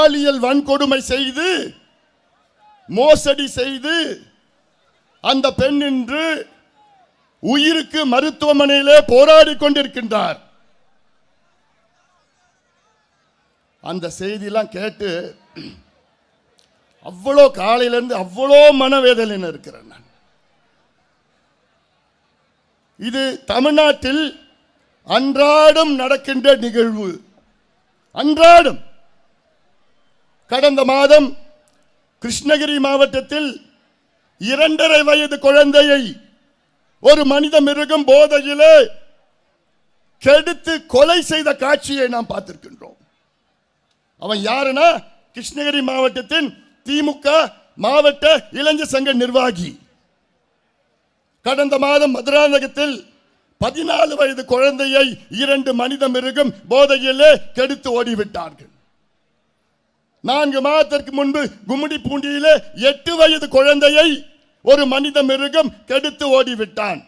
பாலியல் வன்கொடுமை செய்து மோசடி செய்து அந்த பெண் இன்று உயிருக்கு மருத்துவமனையிலே போராடி கொண்டிருக்கின்றார். அந்த செய்தியெல்லாம் கேட்டு அவ்வளோ காலையிலிருந்து அவ்வளோ மனவேதனையில் இருக்கிறேன் நான். இது தமிழ்நாட்டில் அன்றாடம் நடக்கின்ற நிகழ்வு. அன்றாடம். கடந்த மாதம் கிருஷ்ணகிரி மாவட்டத்தில் 2.5 வயது குழந்தையை ஒரு மனித மிருகம் போதையிலே கெடுத்து கொலை செய்த காட்சியை நாம் பார்த்திருக்கின்றோம். அவன் யாருன்னா கிருஷ்ணகிரி மாவட்டத்தின் திமுக மாவட்ட இளைஞர் சங்க நிர்வாகி. கடந்த மாதம் மதுராந்தகத்தில் 14 வயது குழந்தையை 2 மனித மிருகம் போதையிலே கெடுத்து ஓடிவிட்டார்கள். 4 மாதத்திற்கு முன்பு கும்மிடிப்பூண்டியிலே 8 வயது குழந்தையை ஒரு மனித மிருகம் கெடுத்து ஓடிவிட்டான்.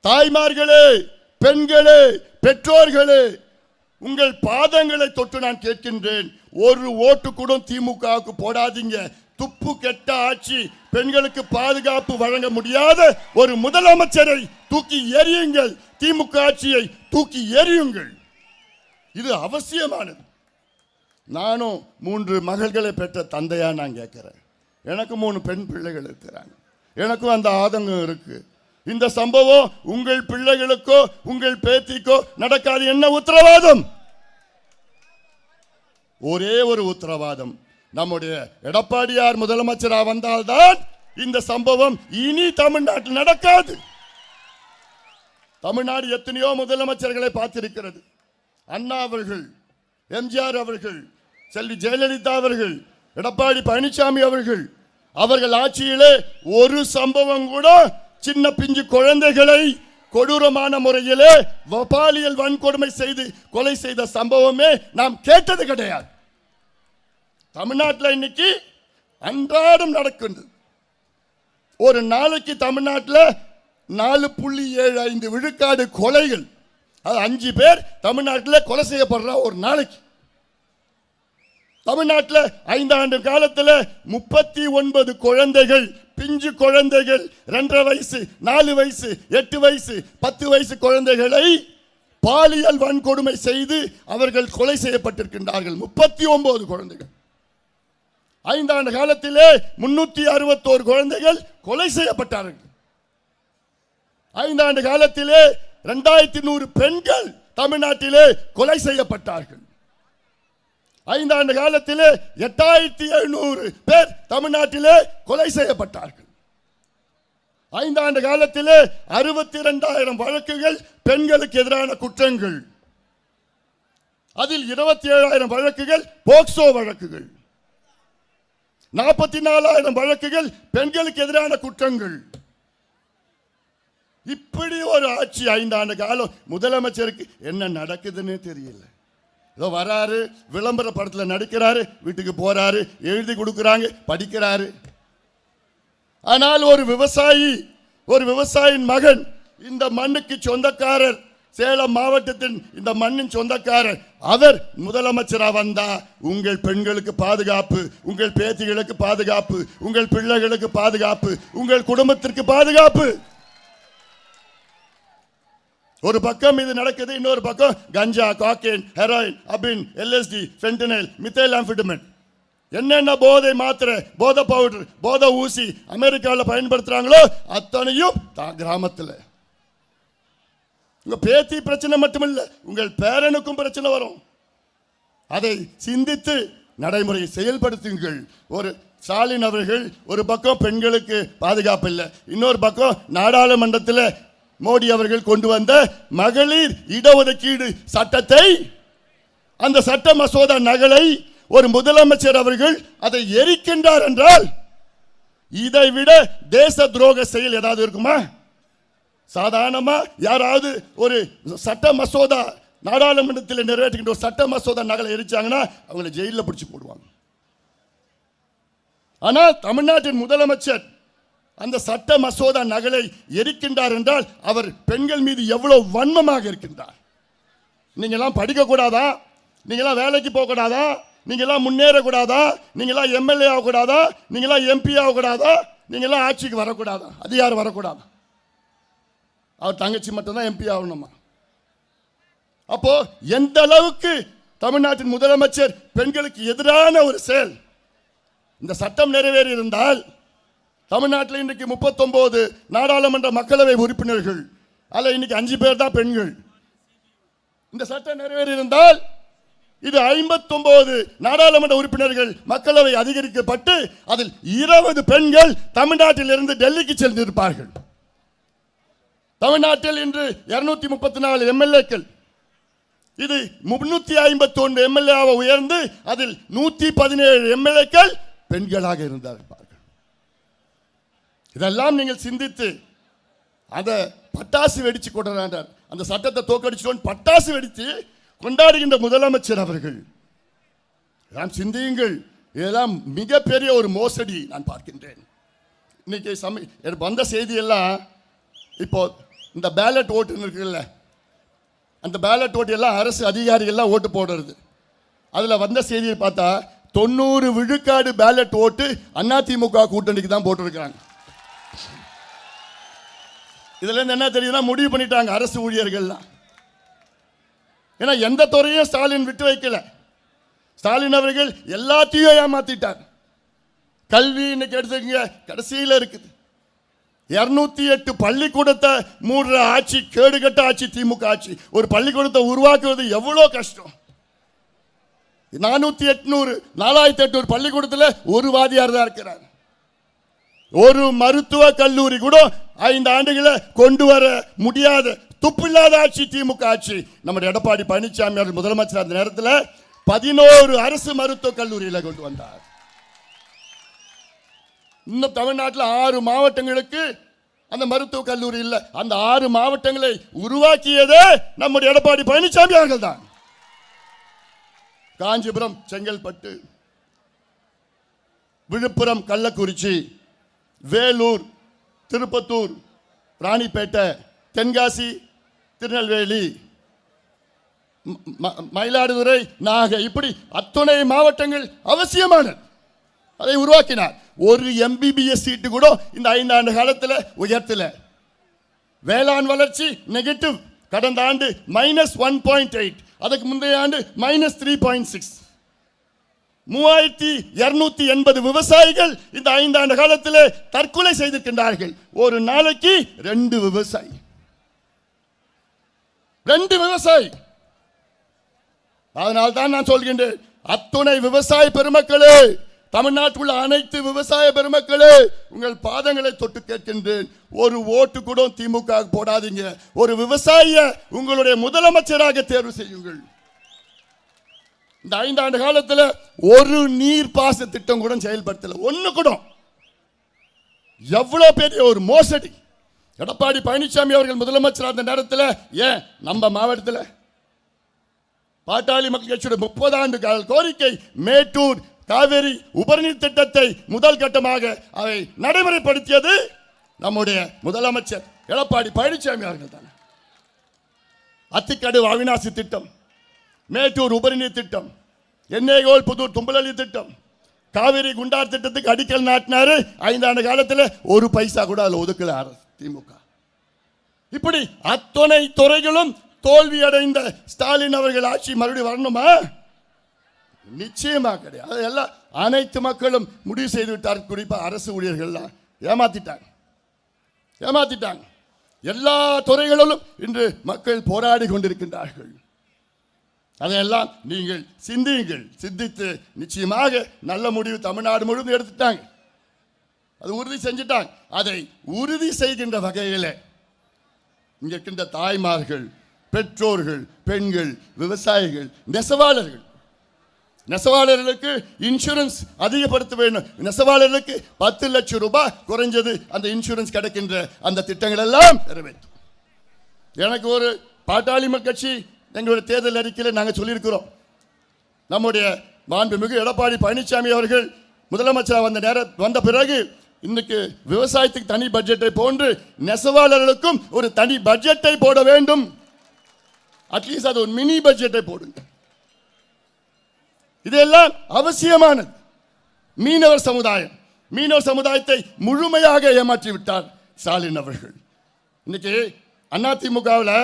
தாய்மார்களே, பெண்களே, பெற்றோர்களே, உங்கள் பாதங்களை தொட்டு நான் கேட்கின்றேன். ஒரு ஓட்டு கூட திமுகவுக்கு போடாதீங்க. துப்பு கெட்ட ஆட்சி, பெண்களுக்கு பாதுகாப்பு வழங்க முடியாத ஒரு முதலமைச்சரை தூக்கி எறியுங்கள். திமுக ஆட்சியை தூக்கி எறியுங்கள். இது அவசியமானது. நானும் 3 மகள்களை பெற்ற தந்தையா நான் கேட்கிறேன். எனக்கு 3 பெண் பிள்ளைகள் இருக்கிறாங்க. எனக்கும் அந்த ஆதங்கம் இருக்கு. இந்த சம்பவம் உங்கள் பிள்ளைகளுக்கோ உங்கள் பேத்திக்கோ நடக்காது. என்ன உத்தரவாதம்? ஒரே ஒரு உத்தரவாதம். நம்முடைய எடப்பாடியார் முதலமைச்சராக வந்தால்தான் இந்த சம்பவம் இனி தமிழ்நாட்டில் நடக்காது. தமிழ்நாடு எத்தனையோ முதலமைச்சர்களை பார்த்திருக்கிறது. அண்ணா அவர்கள், எம்ஜிஆர் அவர்கள், செல்வி ஜெயலலிதா அவர்கள், எடப்பாடி பழனிசாமி அவர்கள் ஆட்சியிலே ஒரு சம்பவம் கூட சின்ன பிஞ்சு குழந்தைகளை கொடூரமான முறையிலே பாலியல் வன்கொடுமை செய்து கொலை செய்த சம்பவமே நாம் கேட்டது கிடையாது. தமிழ்நாட்டில் இன்னைக்கு அன்றாடம் நடக்கின்றது. ஒரு நாளைக்கு தமிழ்நாட்டில் 4.75 விழுக்காடு கொலைகள். அது 5 பேர் தமிழ்நாட்டில் கொலை செய்யப்படுற ஒரு நாளைக்கு. தமிழ்நாட்டில் 5 ஆண்டு காலத்தில் 39 குழந்தைகள், பிஞ்சு குழந்தைகள், 2.5 வயசு, 4 வயசு, 8 வயசு, 10 வயசு குழந்தைகளை பாலியல் வன்கொடுமை செய்து அவர்கள் கொலை செய்யப்பட்டிருக்கின்றார்கள். 39 குழந்தைகள். 5 ஆண்டு காலத்திலே 361 குழந்தைகள் கொலை செய்யப்பட்டார்கள். 5 ஆண்டு காலத்திலே 2100 பெண்கள் தமிழ்நாட்டிலே கொலை செய்யப்பட்டார்கள். 5 ஆண்டு காலத்திலே 8700 பேர் தமிழ்நாட்டிலே கொலை செய்யப்பட்டார்கள். 5 ஆண்டு காலத்திலே 62,000 வழக்குகள் பெண்களுக்கு எதிரான குற்றங்கள். அதில் 27,000 வழக்குகள் போக்சோ வழக்குகள். 44,000 வழக்குகள் பெண்களுக்கு எதிரான குற்றங்கள். இப்படி ஒரு ஆட்சி 5 ஆண்டு காலம். முதலமைச்சருக்கு என்ன நடக்குதுன்னு தெரியல. ஏதோ வராரு, விளம்பர படத்தில் நடிக்கிறாரு, வீட்டுக்கு போறாரு, எழுதி கொடுக்குறாங்க, படிக்கிறாரு. ஆனால் ஒரு விவசாயியின் மகன், இந்த மண்ணுக்கு சொந்தக்காரர், சேலம் மாவட்டத்தின் இந்த மண்ணின் சொந்தக்காரர், அவர் முதலமைச்சராக வந்தா உங்கள் பெண்களுக்கு பாதுகாப்பு, உங்கள் பேத்திகளுக்கு பாதுகாப்பு, உங்கள் பிள்ளைகளுக்கு பாதுகாப்பு, உங்கள் குடும்பத்திற்கு பாதுகாப்பு. ஒரு பக்கம் இது நடக்குது, இன்னொரு பக்கம் கஞ்சா, காக்கைன், ஹெராயின், அபின், எல்எஸ்டி, ஃபென்டனைல், மித்தைல் ஆம்பிட்டமின், என்னென்ன போதை மாத்திரை, போதை பவுடர், போதை ஊசி அமெரிக்காவில் பயன்படுத்துறாங்களோ அத்தனையும் கிராமத்தில். உங்க பேத்தி பிரச்சனை மட்டுமில்ல, உங்கள் பேரனுக்கும் பிரச்சனை வரும். அதை சிந்தித்து நடைமுறையை செயல்படுத்துங்கள். ஒரு ஸ்டாலின் அவர்கள் ஒரு பக்கம் பெண்களுக்கு பாதுகாப்பு இல்லை, இன்னொரு பக்கம் நாடாளுமன்றத்தில் மோடி அவர்கள் கொண்டு வந்த மகளிர் இடஒதுக்கீடு சட்டத்தை, அந்த சட்ட மசோதா நகலை ஒரு முதலமைச்சர் அவர்கள் அதை எரிக்கின்றார் என்றால் இதை விட தேச துரோக செயல் ஏதாவது இருக்குமா? சாதாரணமா யாராவது ஒரு சட்ட மசோதா நாடாளுமன்றத்தில் நிறைவேற்றுகின்ற ஒரு சட்ட மசோதா நகலை எரிச்சாங்கன்னா அவங்களை ஜெயிலில் பிடிச்சி போடுவாங்க. ஆனால் தமிழ்நாட்டின் முதலமைச்சர் அந்த சட்ட மசோதா நகலை எரிக்கின்றார் என்றால் அவர் பெண்கள் மீது எவ்வளவு வன்மமாக இருக்கின்றார். நீங்களாம் படிக்க கூடாதா? நீங்களாம் வேலைக்கு போக கூடாதா? நீங்களாம் முன்னேறக்கூடாதா? நீங்களாம் எம்எல்ஏ ஆகக்கூடாதா? நீங்களாம் எம்பி ஆகக்கூடாதா? நீங்களாம் ஆட்சிக்கு வரக்கூடாதா? அதிகாரம் வரக்கூடாதா? அவர் தங்கச்சி மட்டும்தான் எம்பி ஆகணுமா? அப்போ எந்த அளவுக்கு தமிழ்நாட்டின் முதலமைச்சர் பெண்களுக்கு எதிரான ஒரு செயல். இந்த சட்டம் நிறைவேறி இருந்தால் தமிழ்நாட்டில் இன்றைக்கு 39 நாடாளுமன்ற மக்களவை உறுப்பினர்கள், அதில் இன்னைக்கு 5 பேர் தான் பெண்கள். இந்த சட்டம் நிறைவேறி இருந்தால் இது 59 நாடாளுமன்ற உறுப்பினர்கள் மக்களவை அதிகரிக்கப்பட்டு அதில் 20 பெண்கள் தமிழ்நாட்டில் இருந்து டெல்லிக்கு சென்றிருப்பார்கள். தமிழ்நாட்டில் இன்று 234 எம்எல்ஏக்கள், இது 351 எம்எல்ஏ உயர்ந்து அதில் 117 எம்எல்ஏக்கள் பெண்களாக இருந்தார்கள். இதெல்லாம் நீங்கள் சிந்தித்து அதை பட்டாசு வெடிச்சு கொண்டாண்டார். அந்த சட்டத்தை தோக்கடிச்சோன்னு பட்டாசு வெடித்து கொண்டாடுகின்ற முதலமைச்சர் அவர்கள். நான் சிந்தியுங்கள், இதெல்லாம் மிகப்பெரிய ஒரு மோசடி நான் பார்க்கின்றேன். இன்னைக்கு வந்த செய்தி எல்லாம் இப்போ இந்த பேலட் ஓட்டுன்னு இருக்குல்ல, அந்த பேலட் ஓட்டு எல்லாம் அரசு அதிகாரிகள்லாம் ஓட்டு போடுறது. அதில் வந்த செய்தியை பார்த்தா 90 விழுக்காடு பேலட் ஓட்டு அதிமுக கூட்டணிக்கு தான் போட்டிருக்கிறாங்க. இதுல இருந்து என்ன தெரியுதுன்னா, முடிவு பண்ணிட்டாங்க அரசு ஊழியர்கள்லாம். ஏன்னா எந்த துறையும் ஸ்டாலின் விட்டு வைக்கல. ஸ்டாலின் அவர்கள் எல்லாத்தையும் ஏமாத்திட்டார். கல்வி இன்னைக்கு எடுத்துக்கங்க, கடைசியில் இருக்குது. 208 பள்ளிக்கூடத்தை மூடுற ஆட்சி, கேடுகட்ட ஆட்சி திமுக ஆட்சி. ஒரு பள்ளிக்கூடத்தை உருவாக்குவது எவ்வளோ கஷ்டம். 4800 பள்ளிக்கூடத்தில் ஒரு வாதியார் தான் இருக்கிறார். ஒரு மருத்துவ கல்லூரி கூட 5 ஆண்டுகளை கொண்டு வர முடியாத துப்பில்லாத ஆட்சி திமுக ஆட்சி. நம்முடைய எடப்பாடி பழனிசாமி அவர்கள் முதலமைச்சர் அந்த நேரத்தில் 11 அரசு மருத்துவ கல்லூரியில கொண்டு வந்தார். இன்னும் தமிழ்நாட்டில் 6 மாவட்டங்களுக்கு அந்த மருத்துவ கல்லூரி இல்லை. அந்த 6 மாவட்டங்களை உருவாக்கியதே நம்முடைய எடப்பாடி பழனிசாமி அவர்கள் தான். காஞ்சிபுரம், செங்கல்பட்டு, விழுப்புரம், கள்ளக்குறிச்சி, வேலூர், திருப்பத்தூர், ராணிப்பேட்டை, தென்காசி, திருநெல்வேலி, மயிலாடுதுறை, நாகை, இப்படி அத்துணை மாவட்டங்கள் அவசியமானது. அதை உருவாக்கினார். ஒரு எம்பிபிஎஸ் சீட்டு கூட இந்த 5 ஆண்டு காலத்தில் உயர்த்தல. வேளாண் வளர்ச்சி நெகட்டிவ். கடந்த ஆண்டு -1.8, அதுக்கு முந்தைய ஆண்டு -3.6. 3280 விவசாயிகள் இந்த 5 ஆண்டு காலத்தில் தற்கொலை செய்திருக்கின்றார்கள். ஒரு நாளைக்கு 2 விவசாயி. அதனால் தான் நான் சொல்கின்றேன், அத்துணை விவசாய பெருமக்களே, தமிழ்நாட்டுள்ள அனைத்து விவசாய பெருமக்களே, உங்கள் பாதங்களை தொட்டு கேட்கின்றேன், ஒரு ஓட்டு கூட திமுக போடாதீங்க. ஒரு விவசாயிய உங்களுடைய முதலமைச்சராக தேர்வு செய்யுங்கள். இந்த 5 ஆண்டு காலத்தில் ஒரு நீர்ப்பாச திட்டம் கூட செயல்படுத்தல. ஒண்ணு கூட. எவ்வளவு பெரிய ஒரு மோசடி. எடப்பாடி பழனிசாமி அவர்கள் முதலமைச்சர் அந்த நேரத்தில் ஏன் நம்ம மாவட்டத்தில் பாட்டாளி மக்கள் கட்சியோட 30 ஆண்டு கால கோரிக்கை மேட்டூர் காவேரி உபரிநீர் திட்டத்தை முதல் கட்டமாக அதை நடைமுறைப்படுத்தியது நம்முடைய முதலமைச்சர் எடப்பாடி பழனிசாமி அவர்கள் தான். அத்திக்கடு அவிநாசி திட்டம், மேட்டூர் உபரிநீர் திட்டம், எண்ணெய்கோல் புதூர் தும்பலி திட்டம், காவிரி குண்டார் திட்டத்துக்கு அடிக்கல் நாட்டினாரு. 5 ஆண்டு காலத்தில் ஒரு பைசா கூட அதில் ஒதுக்கல திமுக. இப்படி அத்தனை துறைகளும் தோல்வி அடைந்த ஸ்டாலின் அவர்கள் ஆட்சி மறுபடியும் வரணுமா? நிச்சயமா கிடையாது. அதெல்லாம் அனைத்து மக்களும் முடிவு செய்து விட்டார். குறிப்பாக அரசு ஊழியர்கள்லாம் ஏமாத்திட்டாங்க. எல்லா துறைகளிலும் இன்று மக்கள் போராடி கொண்டிருக்கின்றார்கள். அதையெல்லாம் நீங்கள் சிந்தித்து நிச்சயமாக நல்ல முடிவு தமிழ்நாடு முழுவதும் எடுத்துட்டாங்க. அது உறுதி செஞ்சுட்டாங்க. அதை உறுதி செய்கின்ற வகையில் இங்க இருக்கின்ற தாய்மார்கள், பெற்றோர்கள், பெண்கள், விவசாயிகள், நெசவாளர்களுக்கு இன்சூரன்ஸ் அதிகப்படுத்த வேண்டும். நெசவாளர்களுக்கு 10 லட்சம் ரூபாய் குறைஞ்சது அந்த இன்சூரன்ஸ் கிடைக்கின்ற அந்த திட்டங்கள் எல்லாம் நிறைவேற்றும். எனக்கு ஒரு பாட்டாளி மக்கள் கட்சி எங்களுடைய தேர்தல் அறிக்கையில் நாங்கள் சொல்லியிருக்கிறோம், நம்முடைய மாண்புமிகு எடப்பாடி பழனிசாமி அவர்கள் முதலமைச்சர் வந்த பிறகு இன்னைக்கு விவசாயத்துக்கு தனி பட்ஜெட்டை போன்று நெசவாளர்களுக்கும் ஒரு தனி பட்ஜெட்டை போட வேண்டும். அட்லீஸ்ட் அது ஒரு மினி பட்ஜெட்டை போடுங்க. இதெல்லாம் அவசியமானது. மீனவர் சமுதாயத்தை முழுமையாக ஏமாற்றி விட்டார் ஸ்டாலின் அவர்கள். இன்னைக்கு அதிமுகவில்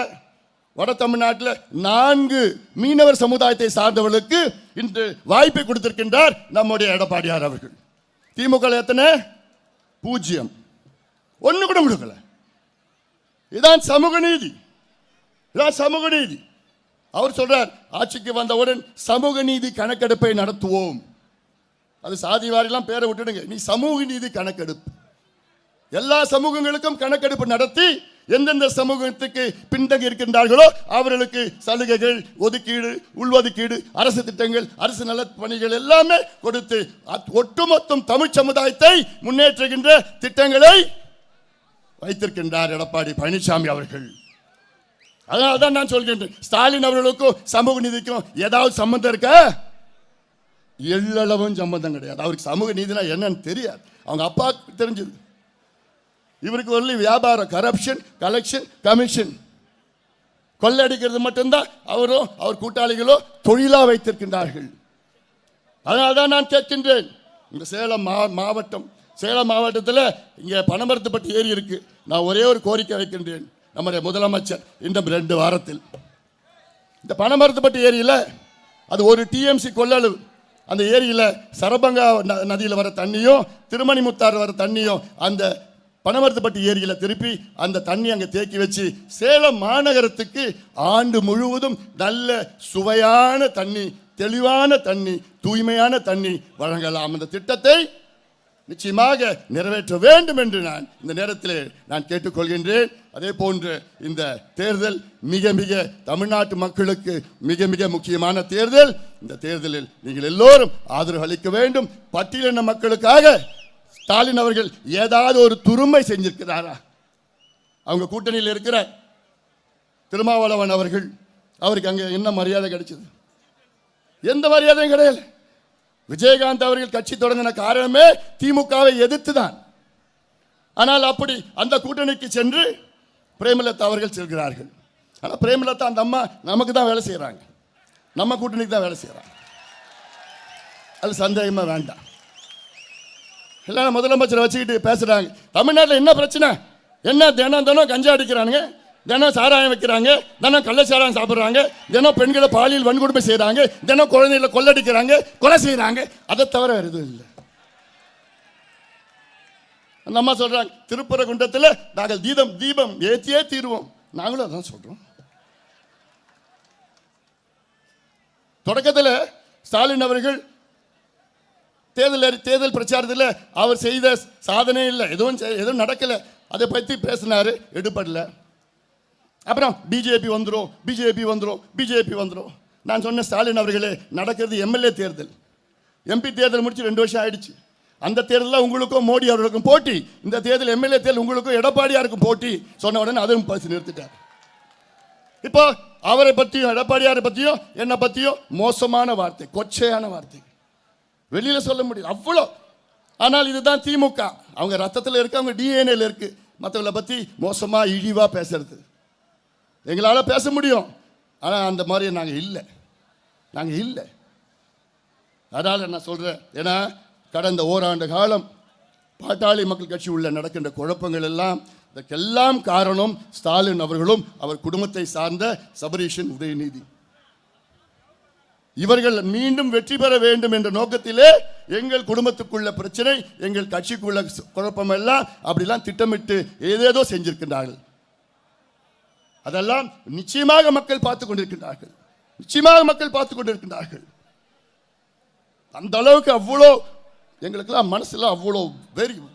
வட தமிழ்நாட்டில் 4 மீனவர் சமுதாயத்தை சார்ந்தவர்களுக்கு இன்று வாய்ப்பை கொடுத்திருக்கின்றார் நம்முடைய எடப்பாடியார் அவர்கள். திமுக எத்தனை? 0. ஒன்று கூட கொடுக்கல. இதான் சமூக நீதி. அவர் சொல்றார், ஆட்சிக்கு வந்தவுடன் சமூக நீதி கணக்கெடுப்பை நடத்துவோம். அது சாதி வாரிலாம் பேரை விட்டுடுங்க, நீ சமூக நீதி கணக்கெடுப்பு. எல்லா சமூகங்களுக்கும் கணக்கெடுப்பு நடத்தி எந்தெந்த சமூகத்துக்கு பின்தங்கி இருக்கின்றார்களோ அவர்களுக்கு சலுகைகள், ஒதுக்கீடு, உள்ஒதுக்கீடு, அரசு திட்டங்கள், அரசு நல பணிகள் எல்லாமே கொடுத்து ஒட்டுமொத்தம் தமிழ் சமுதாயத்தை முன்னேற்றுகின்ற திட்டங்களை வைத்திருக்கின்றார் எடப்பாடி பழனிசாமி அவர்கள். அதனால்தான் நான் சொல்கின்றேன், ஸ்டாலின் அவர்களுக்கும் சமூக நீதிக்கும் ஏதாவது சம்பந்தம் இருக்கா? எள்ளளவும் சம்பந்தம் கிடையாது. அவருக்கு சமூக நீதினா என்னன்னு தெரியாது. அவங்க அப்பாவுக்கு தெரிஞ்சது. இவருக்கு ஒன்லி வியாபாரம், கரப்ஷன், கலெக்ஷன், கமிஷன், கொள்ளடிக்கிறது மட்டும்தான் அவரும் அவர் கூட்டாளிகளோ தொழிலா வைத்திருக்கின்றார்கள். அதனால்தான் நான் கேட்கின்றேன், இந்த சேலம் மாவட்டத்தில் இங்கே பனமரத்துப்பட்டி ஏரி இருக்கு. நான் ஒரே ஒரு கோரிக்கை வைக்கின்றேன். நம்முடைய முதலமைச்சர் இன்னும் 2 வாரத்தில் இந்த பனமரத்துப்பட்டி ஏரியில் அது ஒரு டிஎம்சி கொள்ளளவு. அந்த ஏரியில் சரபங்கா நதியில் வர தண்ணியும் திருமணி முத்தாறு வர தண்ணியும் அந்த பனமரத்துப்பட்டி ஏரியில் திருப்பி அந்த தண்ணி அங்கே தேக்கி வச்சு சேலம் மாநகரத்துக்கு ஆண்டு முழுவதும் நல்ல சுவையான தண்ணி, தெளிவான தண்ணி, தூய்மையான தண்ணி வழங்கலாம். அந்த திட்டத்தை நிச்சயமாக நிறைவேற்ற வேண்டும் என்று நான் இந்த நேரத்தில் நான் கேட்டுக்கொள்கின்றேன். அதே போன்று இந்த தேர்தல் மிக மிக தமிழ்நாட்டு மக்களுக்கு மிக மிக முக்கியமான தேர்தல். இந்த தேர்தலில் நீங்கள் எல்லோரும் ஆதரவு அளிக்க வேண்டும். பட்டியலின மக்களுக்காக ஸ்டாலின் அவர்கள் ஏதாவது ஒரு துரும்பை செஞ்சிருக்கிறாரா? அவங்க கூட்டணியில் இருக்கிற திருமாவளவன் அவர்கள், அவருக்கு அங்கே என்ன மரியாதை கிடைச்சது? எந்த மரியாதையும் கிடையாது. விஜயகாந்த் அவர்கள் கட்சி தொடங்கின காரணமே திமுகவை எதிர்த்து தான். ஆனால் அப்படி அந்த கூட்டணிக்கு சென்று பிரேமலதா அவர்கள் செல்கிறார்கள். ஆனால் பிரேமலதா அந்த அம்மா நமக்கு தான் வேலை செய்கிறாங்க, நம்ம கூட்டணிக்கு தான் வேலை செய்கிறாங்க. அது சந்தேகமாக வேண்டாம். எல்லாரும் முதலமைச்சரை வச்சுக்கிட்டு பேசுகிறாங்க. தமிழ்நாட்டில் என்ன பிரச்சனை? என்ன தினம் கஞ்சா அடிக்கிறானுங்க, தினம் சாராயம் வைக்கிறாங்க, தினம் கள்ள சாராயம் சாப்பிட்றாங்க, தினம் பெண்களை பாலியல் வன்கொடுமை செய்கிறாங்க, தினம் குழந்தைகளை கொள்ளடிக்கிறாங்க, கொலை செய்கிறாங்க. அதை தவிர வேறு எதுவும் இல்லை. அந்த அம்மா சொல்றாங்க, திருப்பரங்குன்றத்தில் நாங்கள் தீபம் ஏற்றியே தீருவோம். நாங்களும் அதான் சொல்றோம். தொடக்கத்தில் ஸ்டாலின் அவர்கள் தேர்தல் பிரச்சாரத்தில் அவர் செய்த சாதனை இல்லை, எதுவும் நடக்கல, அதை பற்றி பேசினாரு, எடுபடல. அப்புறம் பிஜேபி வந்துடும். நான் சொன்ன ஸ்டாலின் அவர்களே, நடக்கிறது எம்எல்ஏ தேர்தல், எம்பி தேர்தல் முடிச்சு 2 வருஷம் ஆயிடுச்சு. அந்த தேர்தலில் உங்களுக்கும் மோடி அவர்களுக்கும் போட்டி, இந்த தேர்தல் எம்எல்ஏ தேர்தல் உங்களுக்கும் எடப்பாடியாருக்கும் போட்டி சொன்ன உடனே அதுவும் பேசி நிறுத்திட்டார். இப்போ அவரை பற்றியும் எடப்பாடியாரை பற்றியும் என்னை பற்றியும் மோசமான வார்த்தை, கொச்சையான வார்த்தை வெளியில சொல்ல முடியும் அவ்வளோ. ஆனால் இதுதான் திமுக, அவங்க ரத்தத்தில் இருக்கு, அவங்க டிஎன்ஏல இருக்கு. மற்றவங்களை பற்றி மோசமாக இழிவாக பேசுறது எங்களால் பேச முடியும். ஆனால் அந்த மாதிரி நாங்கள் இல்லை. அதனால் நான் சொல்கிறேன், ஏன்னா கடந்த ஓராண்டு காலம் பாட்டாளி மக்கள் கட்சி உள்ள நடக்கின்ற குழப்பங்கள் எல்லாம், இதற்கெல்லாம் காரணம் ஸ்டாலின் அவர்களும் அவர் குடும்பத்தை சார்ந்த சபரீஷன், உதயநிதி இவர்கள் மீண்டும் வெற்றி பெற வேண்டும் என்ற நோக்கத்திலே எங்கள் குடும்பத்துக்குள்ள பிரச்சனை, எங்கள் கட்சிக்குள்ள குழப்பம் எல்லாம் அப்படிலாம் திட்டமிட்டு ஏதேதோ செஞ்சிருக்கின்றார்கள். அதெல்லாம் நிச்சயமாக மக்கள் பார்த்து கொண்டிருக்கின்றார்கள். அந்த அளவுக்கு அவ்வளோ எங்களுக்கெல்லாம் மனசுல அவ்வளோ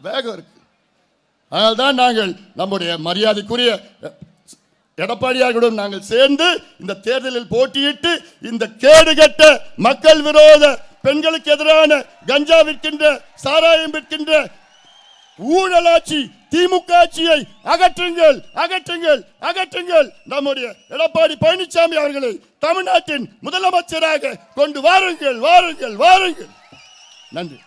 வேகம் இருக்கு. அதனால்தான் நாங்கள் நம்முடைய மரியாதைக்குரிய எடப்பாடியாருடன் நாங்கள் சேர்ந்து இந்த தேர்தலில் போட்டியிட்டு இந்த கேடுகட்ட மக்கள் விரோத, பெண்களுக்கு எதிரான கஞ்சா விற்கின்ற, சாராயம் விற்கின்ற ஊழலாட்சி திமுக ஆட்சியை அகற்றுங்கள். நம்முடைய எடப்பாடி பழனிசாமி அவர்களை தமிழ்நாட்டின் முதலமைச்சராக கொண்டு வாருங்கள். நன்றி.